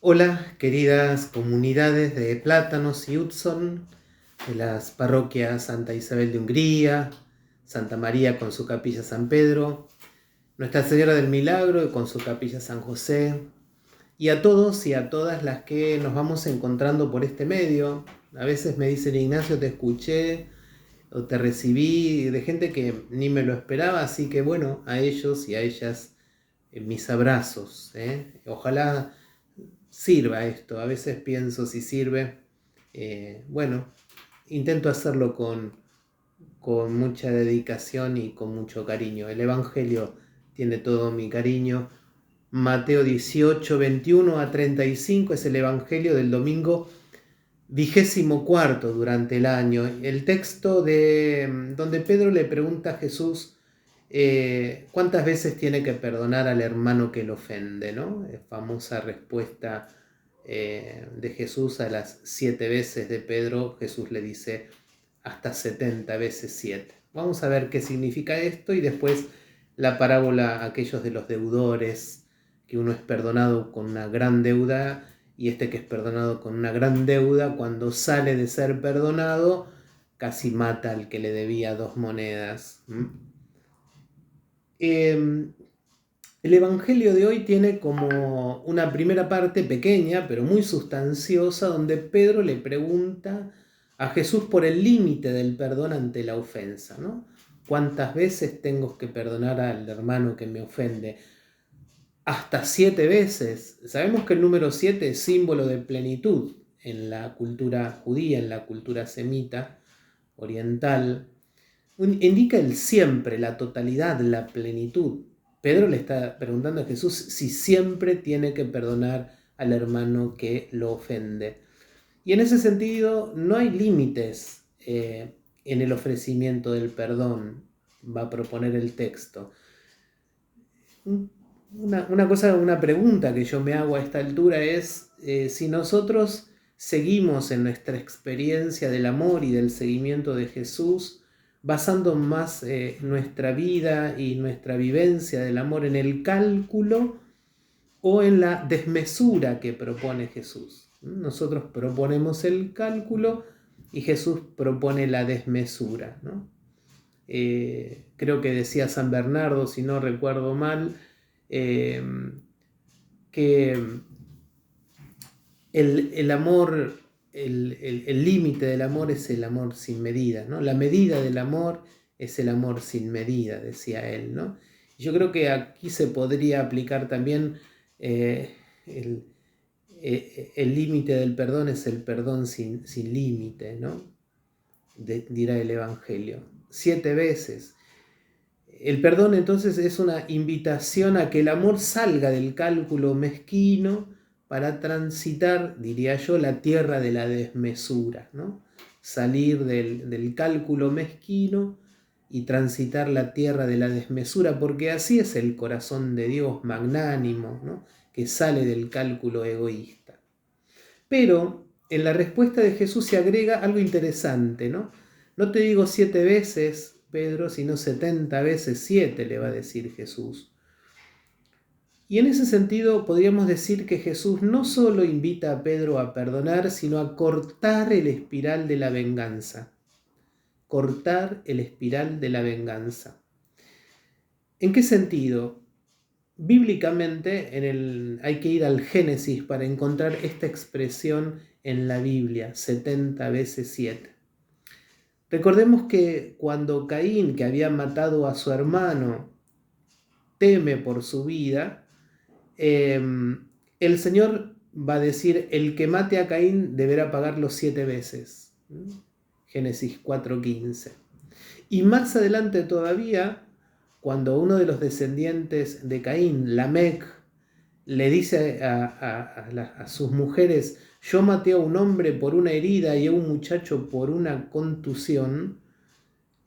Hola, queridas comunidades de Plátanos y Hudson, de las parroquias Santa Isabel de Hungría, Santa María con su capilla San Pedro, Nuestra Señora del Milagro con su capilla San José, y a todos y a todas las que nos vamos encontrando por este medio. A veces me dicen: Ignacio, te escuché o te recibí, de gente que ni me lo esperaba, así que bueno, a ellos y a ellas mis abrazos. Ojalá sirva esto. A veces pienso si sirve. Bueno, intento hacerlo con mucha dedicación y con mucho cariño. El Evangelio tiene todo mi cariño. Mateo 18, 21 a 35 es el Evangelio del domingo 24 durante el año. El texto donde Pedro le pregunta a Jesús cuántas veces tiene que perdonar al hermano que lo ofende, ¿no? Famosa respuesta de Jesús a las 7 veces de Pedro. Jesús le dice hasta 70 veces 7. Vamos a ver qué significa esto y después la parábola aquellos de los deudores, que uno es perdonado con una gran deuda y este que es perdonado con una gran deuda, cuando sale de ser perdonado, casi mata al que le debía 2 monedas. El Evangelio de hoy tiene como una primera parte pequeña, pero muy sustanciosa, donde Pedro le pregunta a Jesús por el límite del perdón ante la ofensa, ¿no? ¿Cuántas veces tengo que perdonar al hermano que me ofende? Hasta 7 veces. Sabemos que el número 7 es símbolo de plenitud en la cultura judía, en la cultura semita oriental. Indica el siempre, la totalidad, la plenitud. Pedro le está preguntando a Jesús si siempre tiene que perdonar al hermano que lo ofende. Y en ese sentido no hay límites en el ofrecimiento del perdón, va a proponer el texto. Una pregunta que yo me hago a esta altura es si nosotros seguimos en nuestra experiencia del amor y del seguimiento de Jesús, basando más nuestra vida y nuestra vivencia del amor en el cálculo o en la desmesura que propone Jesús. Nosotros proponemos el cálculo y Jesús propone la desmesura, ¿no? Creo que decía San Bernardo, si no recuerdo mal, que el amor, el límite del amor es el amor sin medida, ¿no? La medida del amor es el amor sin medida, decía él, ¿no? Yo creo que aquí se podría aplicar también el límite del perdón es el perdón sin límite, ¿no? Dirá el Evangelio. 7 veces. El perdón entonces es una invitación a que el amor salga del cálculo mezquino para transitar, diría yo, la tierra de la desmesura, ¿no? Salir del cálculo mezquino y transitar la tierra de la desmesura, porque así es el corazón de Dios magnánimo, ¿no? Que sale del cálculo egoísta. Pero en la respuesta de Jesús se agrega algo interesante, ¿no? No te digo 7 veces, Pedro, sino 70 veces 7, le va a decir Jesús. Y en ese sentido podríamos decir que Jesús no solo invita a Pedro a perdonar, sino a cortar el espiral de la venganza. Cortar el espiral de la venganza. ¿En qué sentido? Bíblicamente hay que ir al Génesis para encontrar esta expresión en la Biblia, 70 veces 7. Recordemos que cuando Caín, que había matado a su hermano, teme por su vida, el Señor va a decir: el que mate a Caín deberá pagarlo 7 veces. Génesis 4:15. Y más adelante todavía, cuando uno de los descendientes de Caín, Lamec, le dice a sus mujeres: yo maté a un hombre por una herida y a un muchacho por una contusión,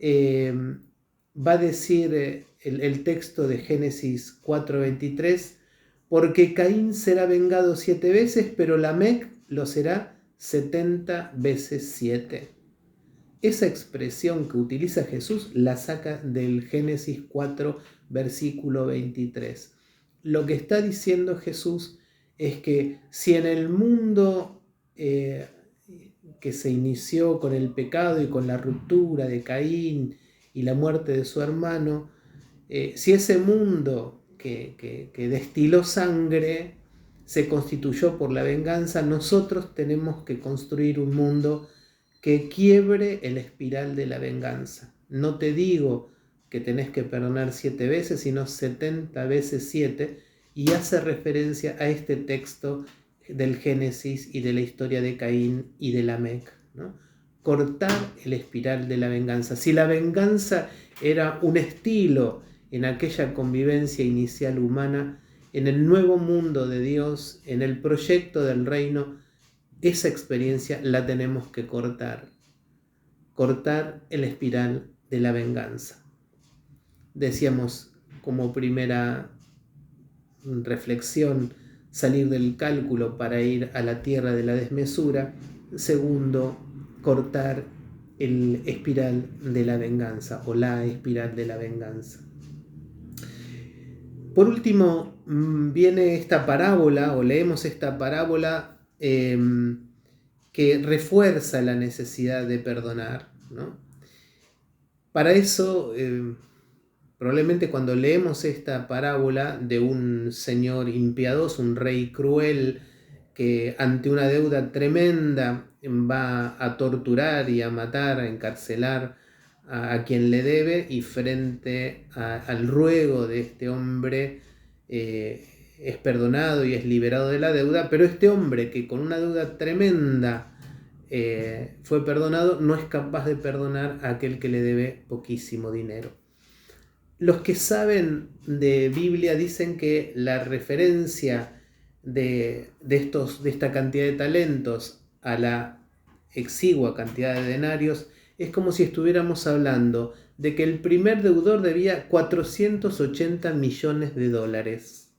va a decir el texto de Génesis 4:23, porque Caín será vengado 7 veces, pero Lamec lo será 70 veces 7. Esa expresión que utiliza Jesús la saca del Génesis 4, versículo 23. Lo que está diciendo Jesús es que si en el mundo que se inició con el pecado y con la ruptura de Caín y la muerte de su hermano, si ese mundo que destiló sangre se constituyó por la venganza, nosotros tenemos que construir un mundo que quiebre el espiral de la venganza. No te digo que tenés que perdonar 7 veces, sino 70 veces 7, y hace referencia a este texto del Génesis y de la historia de Caín y de Lamec, ¿no? Cortar el espiral de la venganza. Si la venganza era un estilo en aquella convivencia inicial humana, en el nuevo mundo de Dios, en el proyecto del reino, esa experiencia la tenemos que cortar. Cortar el espiral de la venganza. Decíamos como primera reflexión, salir del cálculo para ir a la tierra de la desmesura. Segundo, cortar el espiral de la venganza o la espiral de la venganza. Por último, viene esta parábola, o leemos esta parábola que refuerza la necesidad de perdonar, ¿no? Para eso, probablemente cuando leemos esta parábola de un señor impiadoso, un rey cruel, que ante una deuda tremenda va a torturar y a matar, a encarcelar a quien le debe, y frente al ruego de este hombre es perdonado y es liberado de la deuda, pero este hombre que con una deuda tremenda fue perdonado, no es capaz de perdonar a aquel que le debe poquísimo dinero. Los que saben de Biblia dicen que la referencia de esta cantidad de talentos a la exigua cantidad de denarios es como si estuviéramos hablando de que el primer deudor debía 480 millones de dólares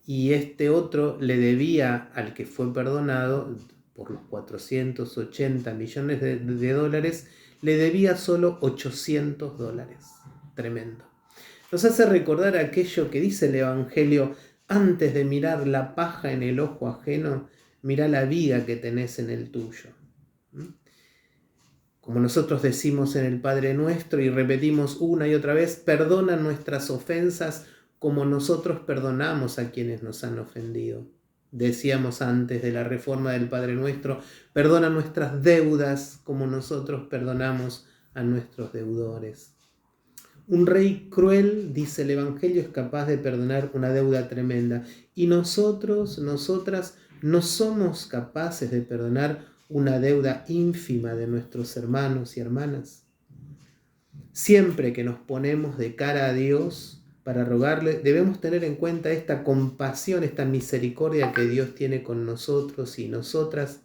y este otro le debía al que fue perdonado por los 480 millones de dólares, le debía solo 800 dólares. Tremendo. Nos hace recordar aquello que dice el Evangelio: antes de mirar la paja en el ojo ajeno, mirá la viga que tenés en el tuyo. Como nosotros decimos en el Padre Nuestro y repetimos una y otra vez, perdona nuestras ofensas como nosotros perdonamos a quienes nos han ofendido. Decíamos antes de la reforma del Padre Nuestro, perdona nuestras deudas como nosotros perdonamos a nuestros deudores. Un rey cruel, dice el Evangelio, es capaz de perdonar una deuda tremenda. Y nosotras, no somos capaces de perdonar una deuda ínfima de nuestros hermanos y hermanas. Siempre que nos ponemos de cara a Dios para rogarle, debemos tener en cuenta esta compasión, esta misericordia que Dios tiene con nosotros y nosotras,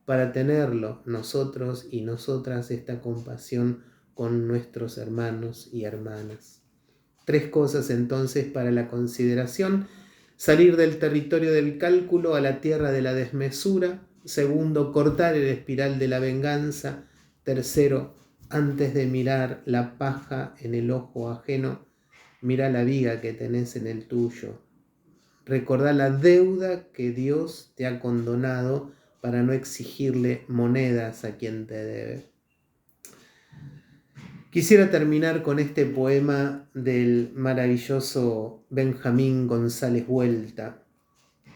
para tenerlo nosotros y nosotras, esta compasión con nuestros hermanos y hermanas. 3 cosas entonces para la consideración: salir del territorio del cálculo a la tierra de la desmesura. Segundo, cortar el espiral de la venganza. Tercero, antes de mirar la paja en el ojo ajeno, mira la viga que tenés en el tuyo. Recordá la deuda que Dios te ha condonado para no exigirle monedas a quien te debe. Quisiera terminar con este poema del maravilloso Benjamín González Vuelta,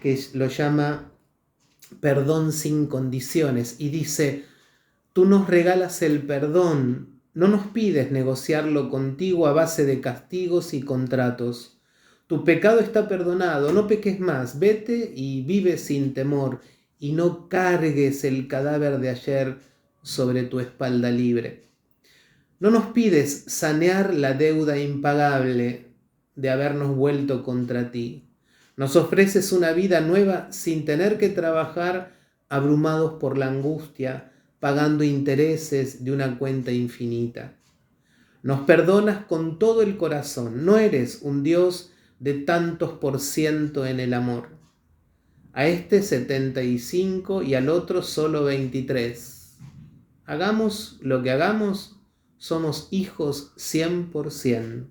que lo llama Perdón sin condiciones, y dice: tú nos regalas el perdón, no nos pides negociarlo contigo a base de castigos y contratos. Tu pecado está perdonado, no peques más, vete y vive sin temor, y no cargues el cadáver de ayer sobre tu espalda libre. No nos pides sanear la deuda impagable de habernos vuelto contra ti. Nos ofreces una vida nueva sin tener que trabajar abrumados por la angustia, pagando intereses de una cuenta infinita. Nos perdonas con todo el corazón. No eres un Dios de tantos por ciento en el amor. A este 75 y al otro solo 23. Hagamos lo que hagamos, somos hijos 100%.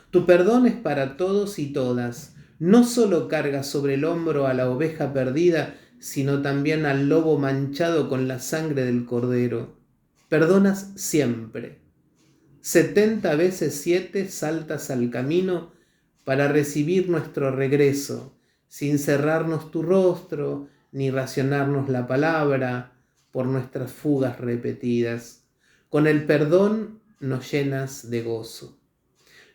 Tu perdón es para todos y todas. no solo cargas sobre el hombro a la oveja perdida, sino también al lobo manchado con la sangre del cordero. Perdonas siempre. 70 veces 7 saltas al camino para recibir nuestro regreso, sin cerrarnos tu rostro, ni racionarnos la palabra por nuestras fugas repetidas. Con el perdón nos llenas de gozo.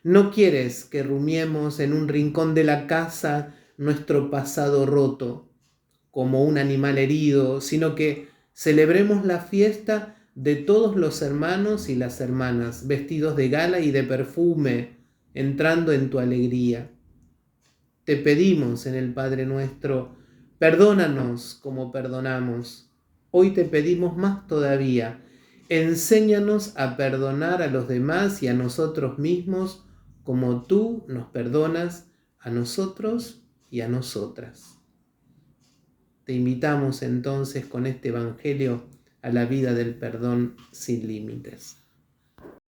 No quieres que rumiemos en un rincón de la casa nuestro pasado roto, como un animal herido, sino que celebremos la fiesta de todos los hermanos y las hermanas, vestidos de gala y de perfume, entrando en tu alegría. Te pedimos en el Padre nuestro, perdónanos como perdonamos. Hoy te pedimos más todavía, enséñanos a perdonar a los demás y a nosotros mismos como tú nos perdonas a nosotros y a nosotras. Te invitamos entonces con este Evangelio a la vida del perdón sin límites.